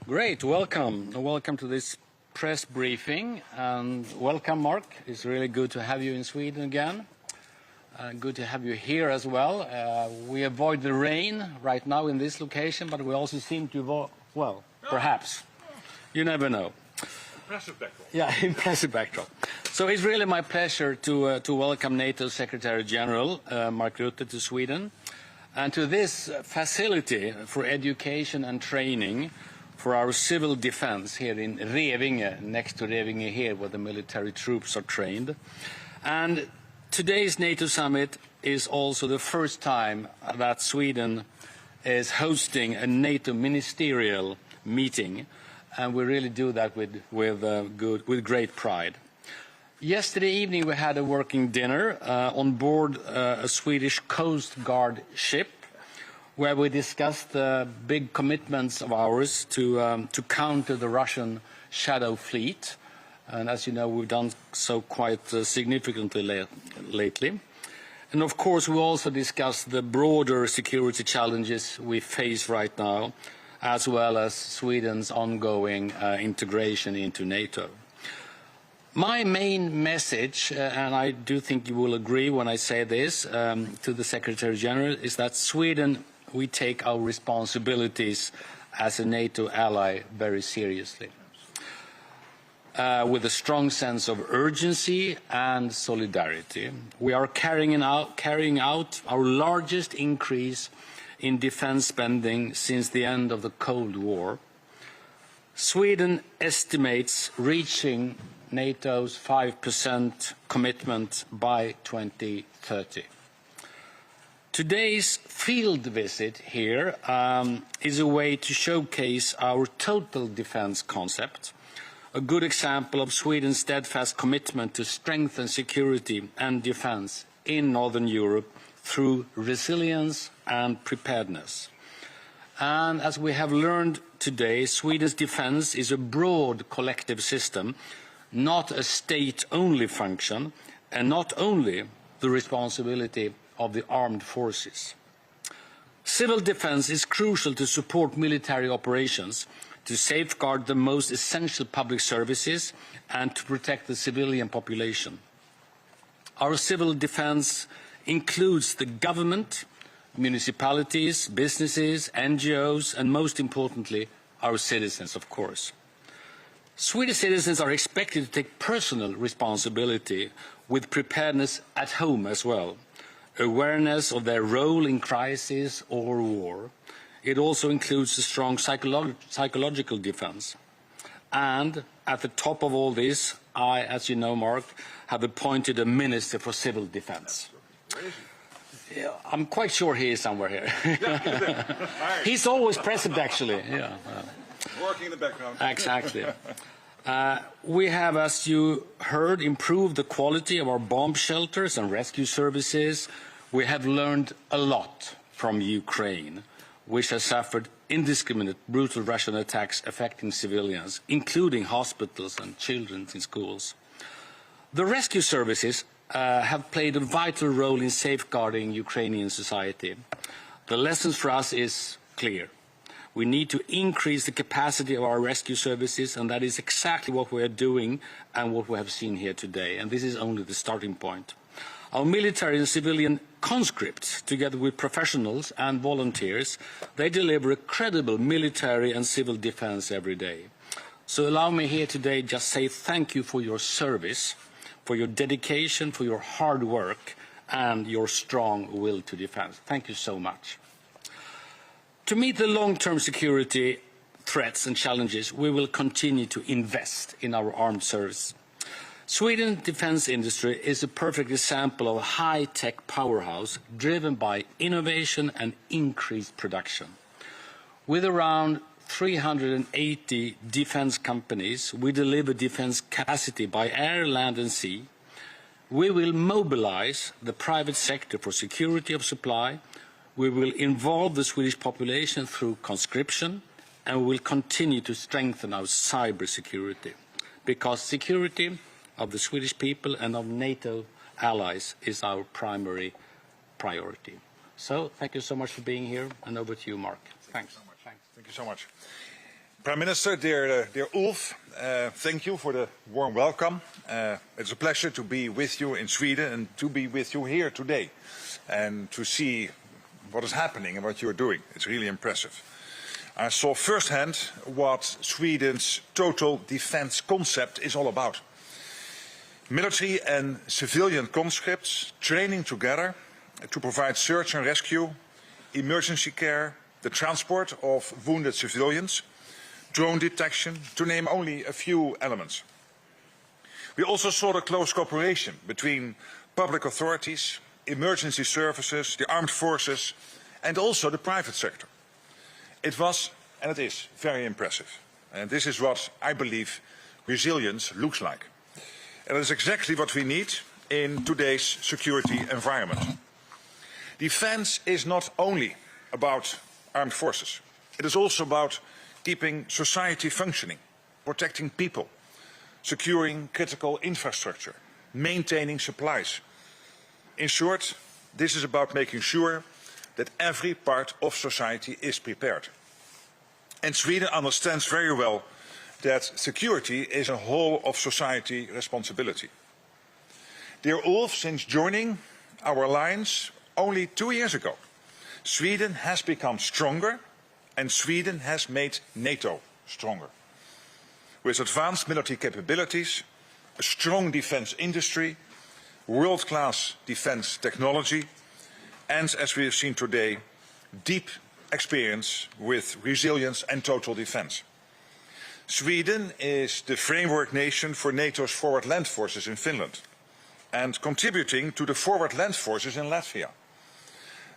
Great, welcome. Welcome to this press briefing, and welcome, Mark. It's really good to have you in Sweden again. Good to have you here as well. We avoid the rain right now in this location, but we also seem to avoid, well, perhaps. You never know. Impressive backdrop. Yeah, impressive backdrop. So it's really my pleasure to welcome NATO Secretary General Mark Rutte to Sweden, and to this facility for education and training for our civil defense here in Revinge, next to Revinge here, where the military troops are trained. And today's NATO summit is also the first time that Sweden is hosting a NATO ministerial meeting, and we really do that with great pride. Yesterday evening we had a working dinner on board a Swedish Coast Guard ship, where we discussed the big commitments of ours to counter the Russian shadow fleet. And as you know, we've done so quite significantly lately. And of course, we also discussed the broader security challenges we face right now, as well as Sweden's ongoing integration into NATO. My main message, and I do think you will agree when I say this to the Secretary General, is that Sweden, we take our responsibilities as a NATO ally very seriously, with a strong sense of urgency and solidarity. We are carrying out our largest increase in defense spending since the end of the Cold War. Sweden estimates reaching NATO's 5% commitment by 2030. Today's field visit here is a way to showcase our total defense concept, a good example of Sweden's steadfast commitment to strengthen security and defense in Northern Europe through resilience and preparedness. And as we have learned today, Sweden's defense is a broad collective system, not a state-only function, and not only the responsibility of the armed forces. Civil defense is crucial to support military operations, to safeguard the most essential public services, and to protect the civilian population. Our civil defense includes the government, municipalities, businesses, NGOs, and most importantly, our citizens, of course. Swedish citizens are expected to take personal responsibility with preparedness at home as well. Awareness of their role in crisis or war. It also includes a strong psychological defense. And at the top of all this, I, as you know, Mark, have appointed a Minister for Civil Defense. Yeah, I'm quite sure he is somewhere here. He's always present, actually. Yeah. Working in the background. Exactly. We have, as you heard, improved the quality of our bomb shelters and rescue services. We have learned a lot from Ukraine, which has suffered indiscriminate, brutal Russian attacks affecting civilians, including hospitals and children in schools. The rescue services have played a vital role in safeguarding Ukrainian society. The lessons for us is clear. We need to increase the capacity of our rescue services, and that is exactly what we are doing and what we have seen here today. And this is only the starting point. Our military and civilian conscripts, together with professionals and volunteers, they deliver a credible military and civil defense every day. So allow me here today just say thank you for your service, for your dedication, for your hard work, and your strong will to defend. Thank you so much. To meet the long-term security threats and challenges, we will continue to invest in our armed service. Sweden's defense industry is a perfect example of a high-tech powerhouse driven by innovation and increased production. With around 380 defense companies, we deliver defense capacity by air, land and sea. We will mobilize the private sector for security of supply. We will involve the Swedish population through conscription, and we will continue to strengthen our cyber security, because security of the Swedish people and of NATO allies is our primary priority. So thank you so much for being here, and over to you, Mark. Thanks. Thank you so much. Prime Minister, dear Ulf, thank you for the warm welcome. It's a pleasure to be with you in Sweden and to be with you here today and to see what is happening and what you're doing. It's really impressive. I saw firsthand what Sweden's total defense concept is all about. Military and civilian conscripts training together to provide search and rescue, emergency care, the transport of wounded civilians, drone detection, to name only a few elements. We also saw the close cooperation between public authorities, emergency services, the armed forces, and also the private sector. It was, and it is, very impressive. And this is what I believe resilience looks like. And it is exactly what we need in today's security environment. Defense is not only about armed forces. It is also about keeping society functioning, protecting people, securing critical infrastructure, maintaining supplies. In short, this is about making sure that every part of society is prepared. And Sweden understands very well that security is a whole of society responsibility. Dear Ulf, since joining our alliance only 2 years ago, Sweden has become stronger and Sweden has made NATO stronger. With advanced military capabilities, a strong defense industry, world-class defense technology, and, as we have seen today, deep experience with resilience and total defense. Sweden is the framework nation for NATO's forward land forces in Finland and contributing to the forward land forces in Latvia.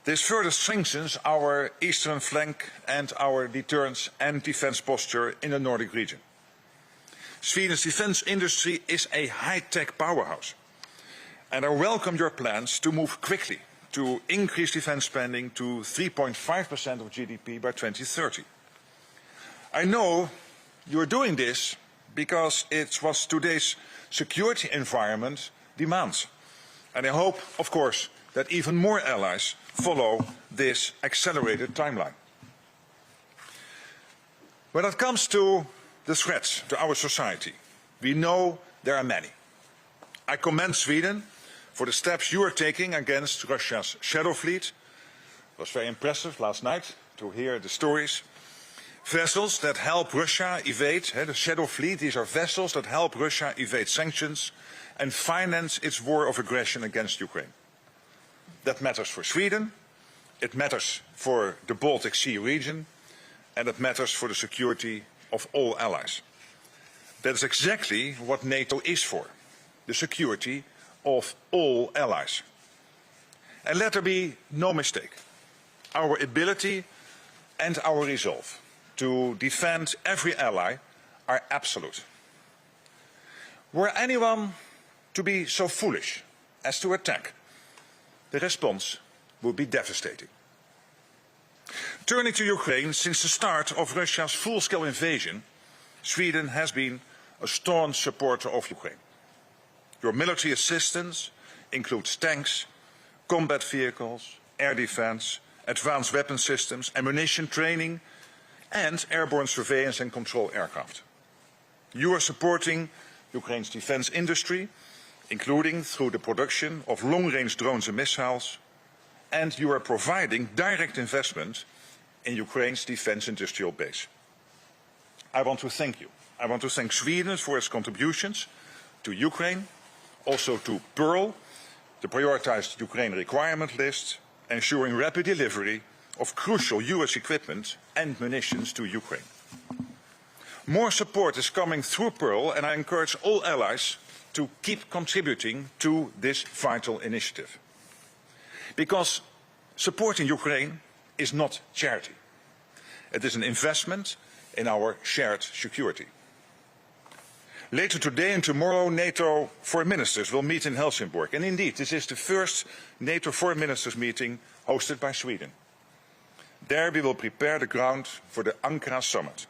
This further strengthens our eastern flank and our deterrence and defense posture in the Nordic region. Sweden's defense industry is a high-tech powerhouse, and I welcome your plans to move quickly to increase defense spending to 3.5% of GDP by 2030. I know you are doing this because it's what today's security environment demands. And I hope, of course, that even more allies follow this accelerated timeline. When it comes to the threats to our society, we know there are many. I commend Sweden for the steps you are taking against Russia's shadow fleet. It was very impressive last night to hear the stories. Vessels that help Russia evade, the shadow fleet, these are vessels that help Russia evade sanctions and finance its war of aggression against Ukraine. That matters for Sweden, it matters for the Baltic Sea region, and it matters for the security of all allies. That is exactly what NATO is for, the security of all allies. And let there be no mistake, our ability and our resolve to defend every ally are absolute. Were anyone to be so foolish as to attack, the response would be devastating. Turning to Ukraine, since the start of Russia's full-scale invasion, Sweden has been a staunch supporter of Ukraine. Your military assistance includes tanks, combat vehicles, air defense, advanced weapon systems, ammunition training, and airborne surveillance and control aircraft. You are supporting Ukraine's defense industry, including through the production of long-range drones and missiles, and you are providing direct investment in Ukraine's defense industrial base. I want to thank you. I want to thank Sweden for its contributions to Ukraine, also to Pearl, the prioritized Ukraine requirement list, ensuring rapid delivery of crucial US equipment and munitions to Ukraine. More support is coming through Pearl, and I encourage all allies to keep contributing to this vital initiative. Because supporting Ukraine is not charity. It is an investment in our shared security. Later today and tomorrow, NATO foreign ministers will meet in Helsingborg. And indeed, this is the first NATO foreign ministers meeting hosted by Sweden. There we will prepare the ground for the Ankara summit,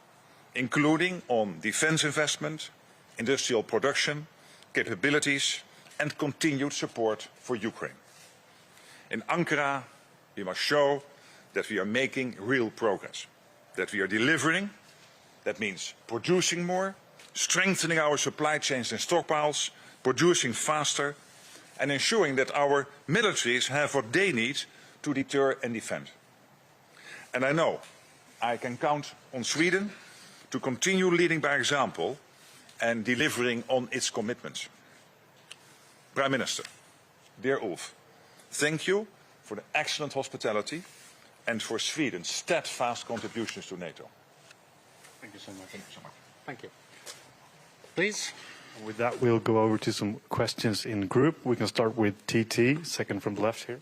including on defense investment, industrial production, capabilities, and continued support for Ukraine. In Ankara, we must show that we are making real progress, that we are delivering, That means producing more, strengthening our supply chains and stockpiles, producing faster, and ensuring that our militaries have what they need to deter and defend. And I know I can count on Sweden to continue leading by example and delivering on its commitments. Prime Minister, dear Ulf, thank you for the excellent hospitality and for Sweden's steadfast contributions to NATO. Thank you so much. Thank you so much. Thank you. Please. With that, we'll go over to some questions in group. We can start with TT, second from the left here.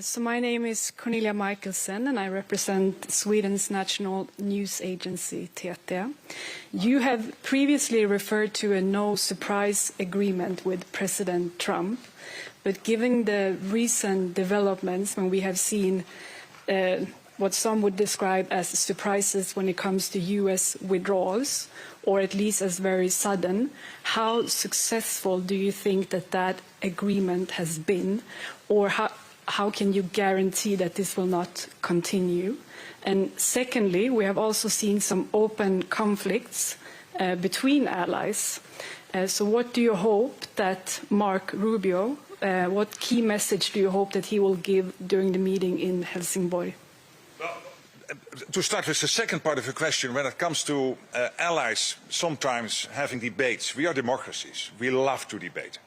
So my name is Cornelia Michelsen, and I represent Sweden's national news agency, TT. You have previously referred to a no-surprise agreement with President Trump, but given the recent developments, when we have seen what some would describe as surprises when it comes to U.S. withdrawals, or at least as very sudden, how successful do you think that that agreement has been, or how can you guarantee that this will not continue? And secondly, we have also seen some open conflicts between allies. So what do you hope that Mark Rubio, what key message do you hope that he will give during the meeting in Helsingborg? Well, to start with the second part of your question, when it comes to allies sometimes having debates, we are democracies. We love to debate.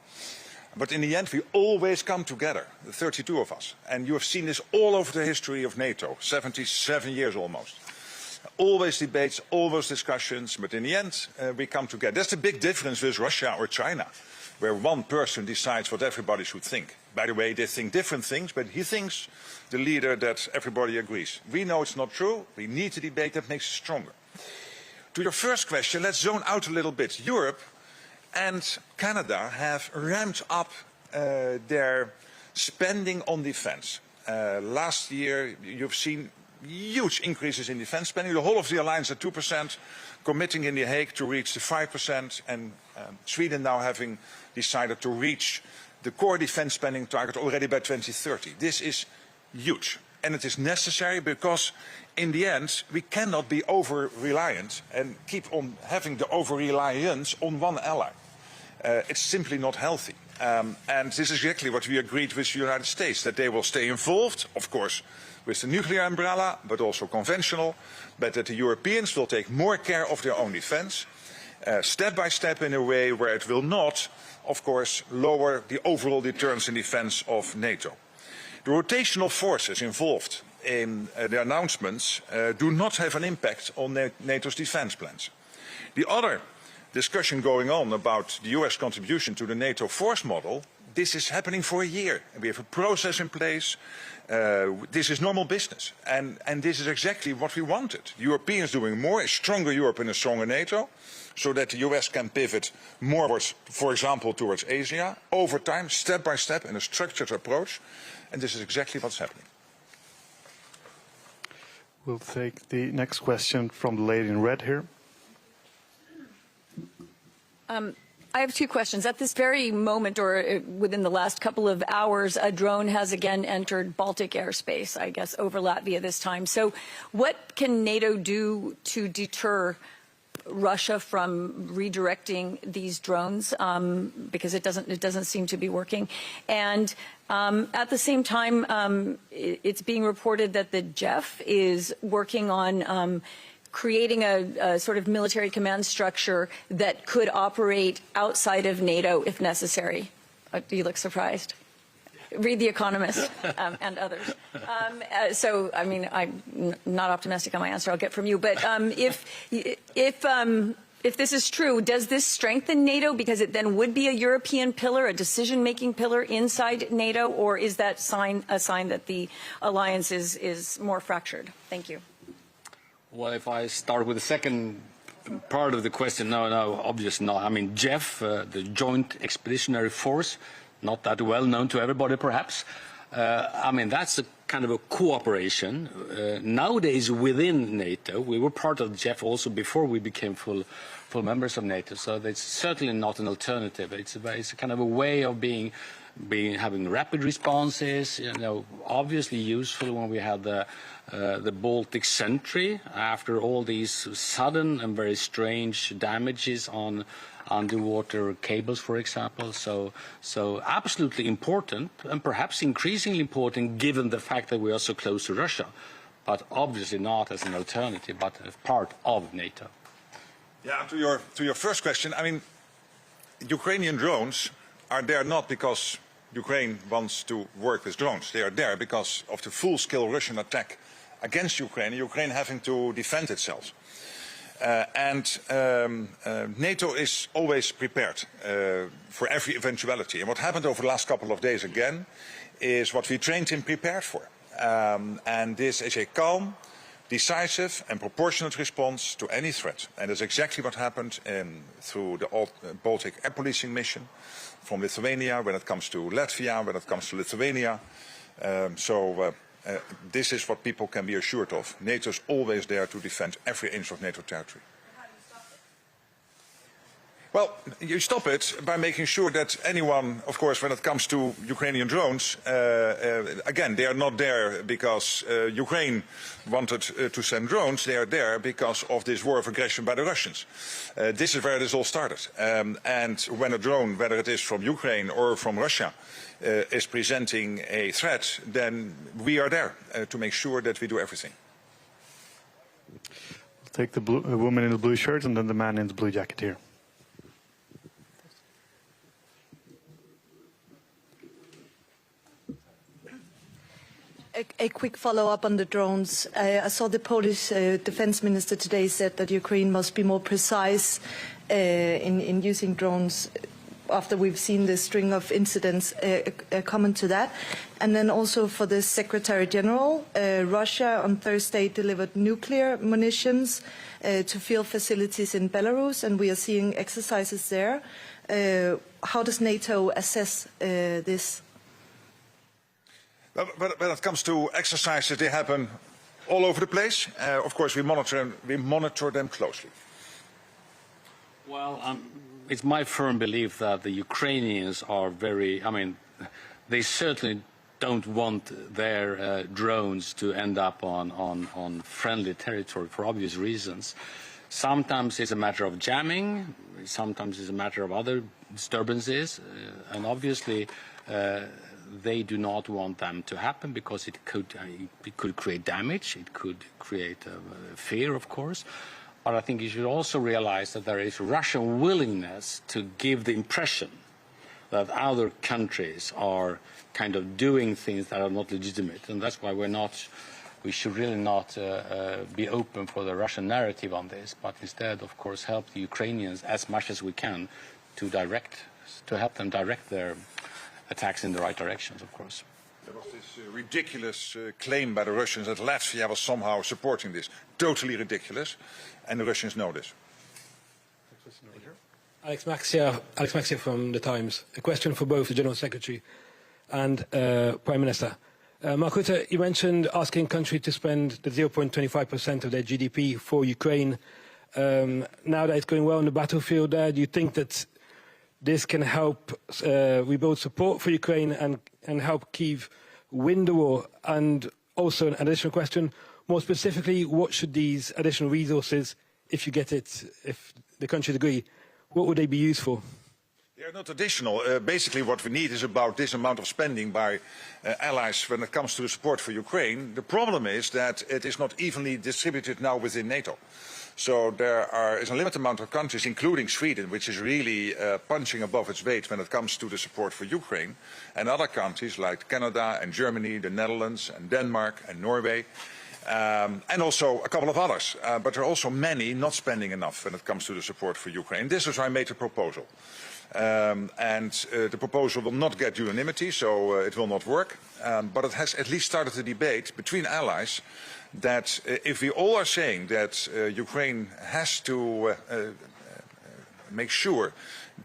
But in the end, we always come together, the 32 of us. And you have seen this all over the history of NATO, 77 years almost. Always debates, always discussions, but in the end, we come together. That's the big difference with Russia or China, where one person decides what everybody should think. By the way, they think different things, but he thinks, the leader, that everybody agrees. We know it's not true. We need to debate. That makes us stronger. To your first question, let's zone out a little bit. Europe and Canada have ramped up their spending on defense. Last year, you've seen huge increases in defense spending. The whole of the alliance at 2%, committing in The Hague to reach the 5%, and Sweden now having decided to reach the core defense spending target already by 2030. This is huge, and it is necessary because in the end, we cannot be over-reliant and keep on having the over-reliance on one ally. It's simply not healthy. And this is exactly what we agreed with the United States, that they will stay involved, of course, with the nuclear umbrella, but also conventional, but that the Europeans will take more care of their own defense, step by step in a way where it will not, of course, lower the overall deterrence and defense of NATO. The rotational forces involved in the announcements do not have an impact on NATO's defense plans. The other discussion going on about the US contribution to the NATO force model, this is happening for a year. We have a process in place. This is normal business. And this is exactly what we wanted. Europeans doing more, a stronger Europe and a stronger NATO, so that the US can pivot more, for example, towards Asia, over time, step by step, in a structured approach. And this is exactly what's happening. We'll take the next question from the lady in red here. I have two questions. At this very moment, or within the last couple of hours, a drone has again entered Baltic airspace, I guess over Latvia this time. So what can NATO do to deter Russia from redirecting these drones, because it doesn't seem to be working? And at the same time, it's being reported that the JEF is working on creating a sort of military command structure that could operate outside of NATO if necessary. You look surprised. Read The Economist and others. So, I mean, I'm not optimistic on my answer. I'll get from you. But if this is true, does this strengthen NATO because it then would be a European pillar, a decision-making pillar inside NATO, or is that a sign that the alliance is more fractured? Thank you. Well, if I start with the second part of the question, no, obviously not. I mean, JEF, the Joint Expeditionary Force, not that well known to everybody, perhaps. I mean, that's a kind of a cooperation. Nowadays, within NATO, we were part of JEF also before we became full members of NATO, so it's certainly not an alternative. It's a kind of a way of being having rapid responses, obviously useful when we had the Baltic sentry after all these sudden and very strange damages on underwater cables, for example. So absolutely important, and perhaps increasingly important given the fact that we are so close to Russia, but obviously not as an alternative, but as part of NATO. Yeah, to your first question, I mean, Ukrainian drones are there not because Ukraine wants to work with drones. They are there because of the full-scale Russian attack against Ukraine having to defend itself. NATO is always prepared for every eventuality. And what happened over the last couple of days again is what we trained and prepared for. And this is a calm, decisive and proportionate response to any threat. And that's exactly what happened through the Baltic air policing mission from Lithuania, when it comes to Latvia, when it comes to Lithuania. This is what people can be assured of. NATO is always there to defend every inch of NATO territory. How do you stop it? Well, you stop it by making sure that anyone, of course, when it comes to Ukrainian drones, again, they are not there because Ukraine wanted to send drones. They are there because of this war of aggression by the Russians. This is where this all started. And when a drone, whether it is from Ukraine or from Russia, is presenting a threat, then we are there to make sure that we do everything. We'll take the woman in the blue shirt and then the man in the blue jacket here. A quick follow-up on the drones. I saw the Polish defense minister today said that Ukraine must be more precise in using drones after we've seen this string of incidents. A comment to that. And then also for the Secretary General, Russia on Thursday delivered nuclear munitions to field facilities in Belarus, and we are seeing exercises there. How does NATO assess this? But when it comes to exercises, they happen all over the place. Of course, we monitor them closely. Well, it's my firm belief that the Ukrainians are they certainly don't want their drones to end up on friendly territory for obvious reasons. Sometimes it's a matter of jamming, sometimes it's a matter of other disturbances, and obviously they do not want them to happen because it could create damage, it could create fear, of course. But I think you should also realize that there is Russian willingness to give the impression that other countries are kind of doing things that are not legitimate, and that's why we should really not be open for the Russian narrative on this, but instead, of course, help the Ukrainians as much as we can to help them direct their attacks in the right directions, of course. There was this ridiculous claim by the Russians that Latvia was somehow supporting this. Totally ridiculous, and the Russians know this. Alex Maxia from The Times. A question for both the General Secretary and Prime Minister. Mark Rutte, you mentioned asking countries to spend the 0.25% of their GDP for Ukraine. Now that it's going well on the battlefield there, do you think that this can help rebuild support for Ukraine and help Kyiv win the war? And also an additional question, more specifically, what should these additional resources, if you get it, if the countries agree, what would they be used for? They are not additional. Basically what we need is about this amount of spending by allies when it comes to the support for Ukraine. The problem is that it is not evenly distributed now within NATO. So there is a limited amount of countries, including Sweden, which is really punching above its weight when it comes to the support for Ukraine, and other countries like Canada and Germany, the Netherlands and Denmark and Norway, and also a couple of others. But there are also many not spending enough when it comes to the support for Ukraine. This is why I made a proposal. The proposal will not get unanimity, so it will not work. But it has at least started a debate between allies that if we all are saying that Ukraine has to make sure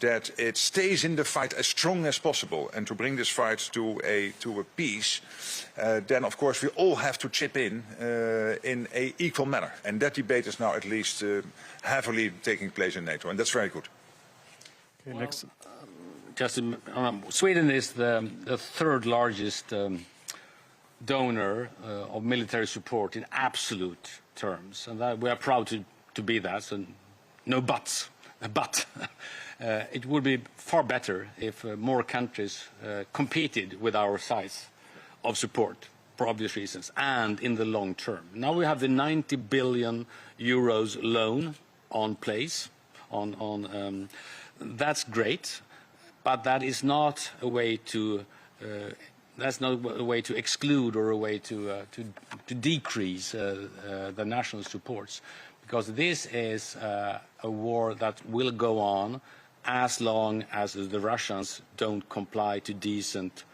that it stays in the fight as strong as possible and to bring this fight to a peace, then of course we all have to chip in an equal manner. And that debate is now at least heavily taking place in NATO, and that's very good. Okay, next. Sweden is the third largest donor of military support in absolute terms, and that we are proud to be that. So no buts, but it would be far better if more countries competed with our size of support for obvious reasons and in the long term. Now we have the 90 billion euros loan on place. That's great, but that is not a way to exclude or a way to decrease the national supports, because this is a war that will go on as long as the Russians don't comply to decent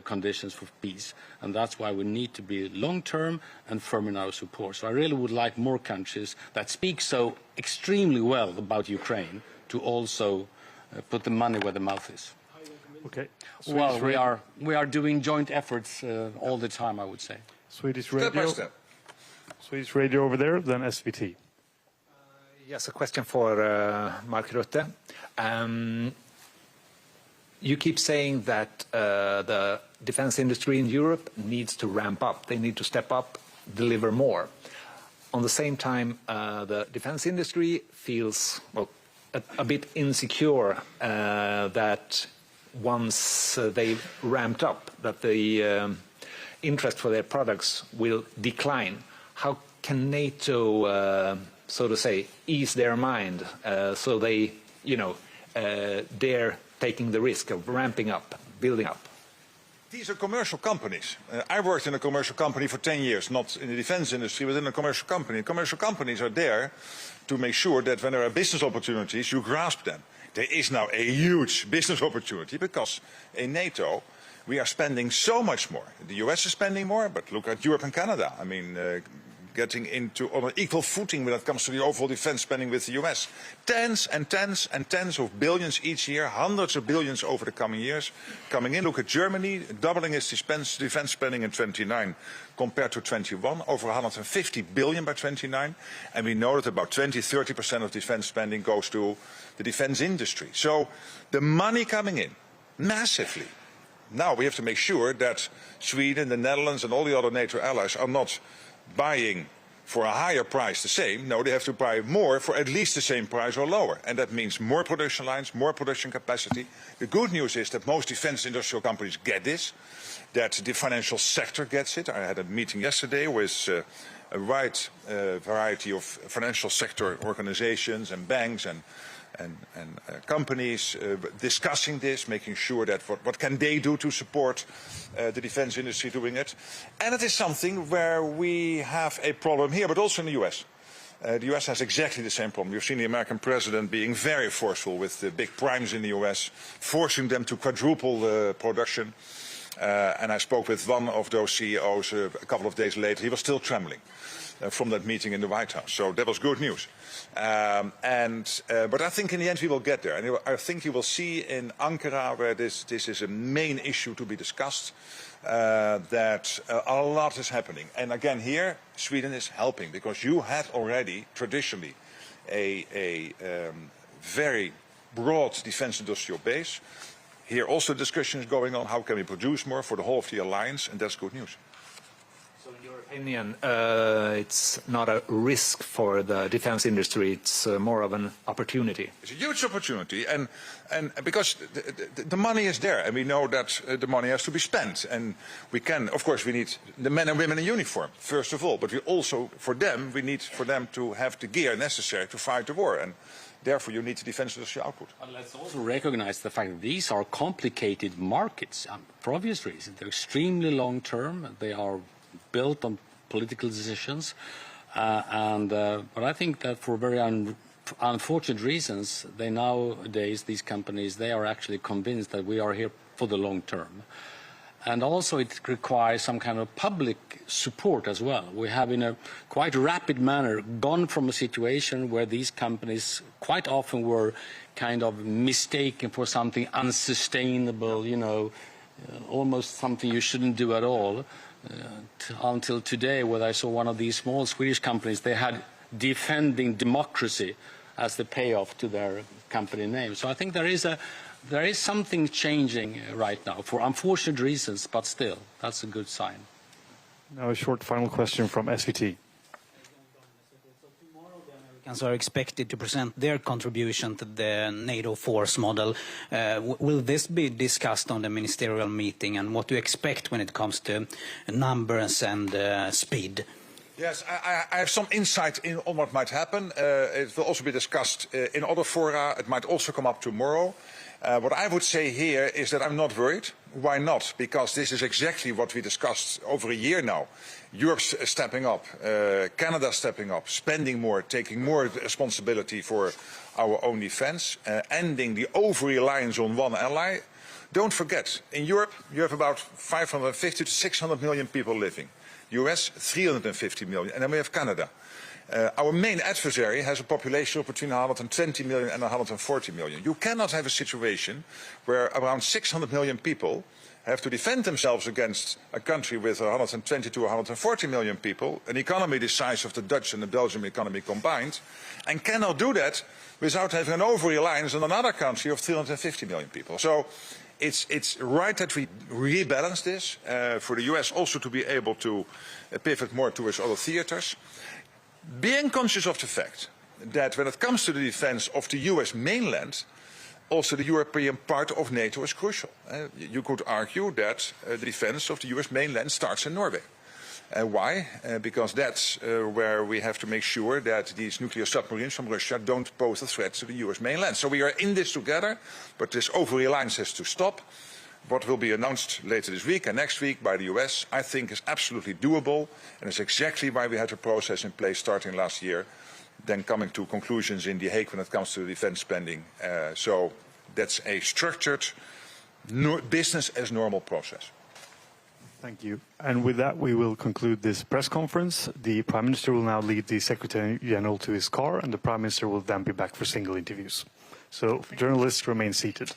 conditions for peace, and that's why we need to be long-term and firm in our support. So I really would like more countries that speak so extremely well about Ukraine to also put the money where the mouth is. Okay. Well, we are doing joint efforts all the time, I would say. Swedish Step by radio. step. Swedish radio over there, then SVT. Yes, a question for Mark Rutte. You keep saying that the defense industry in Europe needs to ramp up. They need to step up, deliver more. On the same time, the defense industry feels, well, a bit insecure that once they've ramped up, that the interest for their products will decline. How can NATO, so to say, ease their mind so they, dare taking the risk of ramping up, building up? These are commercial companies. I worked in a commercial company for 10 years, not in the defense industry, but in a commercial company. Commercial companies are there to make sure that when there are business opportunities, you grasp them. There is now a huge business opportunity because in NATO, we are spending so much more. The US is spending more, but look at Europe and Canada. I mean, getting on an equal footing when it comes to the overall defense spending with the US. Tens and tens and tens of billions each year, hundreds of billions over the coming years coming in. Look at Germany, doubling its defense spending in 29 compared to 21, over 150 billion by 29. And we know that about 20–30% of defense spending goes to the defense industry. So the money coming in, massively. Now we have to make sure that Sweden, the Netherlands and all the other NATO allies are not buying for a higher price the same. No, they have to buy more for at least the same price or lower. And that means more production lines, more production capacity. The good news is that most defense industrial companies get this, that the financial sector gets it. I had a meeting yesterday with a wide variety of financial sector organizations and banks and companies discussing this, making sure that what can they do to support the defense industry doing it. And it is something where we have a problem here, but also in the US. The US has exactly the same problem. You've seen the American president being very forceful with the big primes in the US, forcing them to quadruple the production. And I spoke with one of those CEOs a couple of days later. He was still trembling from that meeting in the White House. So that was good news. But I think in the end we will get there. And I think you will see in Ankara, where this is a main issue to be discussed, that a lot is happening. And again here, Sweden is helping, because you had already traditionally a very broad defense industrial base. Here also discussion is going on, how can we produce more for the whole of the alliance, and that's good news. So in your opinion, it's not a risk for the defense industry, it's more of an opportunity? It's a huge opportunity, and because the money is there, and we know that the money has to be spent. And we can, of course, we need the men and women in uniform, first of all, but we also, we need for them to have the gear necessary to fight the war. And therefore, you need the defense industrial output. But let's also recognize the fact that these are complicated markets for obvious reasons. They're extremely long-term. They are built on political decisions. But I think that for very unfortunate reasons, nowadays, these companies, they are actually convinced that we are here for the long term. And also it requires some kind of public support as well. We have in a quite rapid manner gone from a situation where these companies quite often were kind of mistaken for something unsustainable, almost something you shouldn't do at all, until today, where I saw one of these small Swedish companies, they had defending democracy as the payoff to their company name. So I think there is there is something changing right now for unfortunate reasons, but still, that's a good sign. Now a short final question from SVT. Americans are expected to present their contribution to the NATO force model. Will this be discussed on the ministerial meeting, and what do you expect when it comes to numbers and speed? Yes, I have some insight on what might happen. It will also be discussed in other fora. It might also come up tomorrow. What I would say here is that I'm not worried. Why not? Because this is exactly what we discussed over a year now. Europe's stepping up, Canada stepping up, spending more, taking more responsibility for our own defense, ending the over-reliance on one ally. Don't forget, in Europe you have about 550 to 600 million people living. US, 350 million, and then we have Canada. Our main adversary has a population of between 120 million and 140 million. You cannot have a situation where around 600 million people have to defend themselves against a country with 120 to 140 million people, an economy the size of the Dutch and the Belgian economy combined, and cannot do that without having an over-reliance on another country of 350 million people. So it's right that we rebalance this for the US also to be able to pivot more towards other theaters. Being conscious of the fact that when it comes to the defense of the US mainland, also the European part of NATO is crucial. You could argue that the defense of the US mainland starts in Norway. Why? Because that's where we have to make sure that these nuclear submarines from Russia don't pose a threat to the US mainland. So we are in this together, but this over-reliance has to stop. What will be announced later this week and next week by the US, I think is absolutely doable, and it's exactly why we had a process in place starting last year, then coming to conclusions in The Hague when it comes to defense spending. So that's a structured, business as normal process. Thank you. And with that, we will conclude this press conference. The Prime Minister will now lead the Secretary General to his car, and the Prime Minister will then be back for single interviews. So journalists remain seated.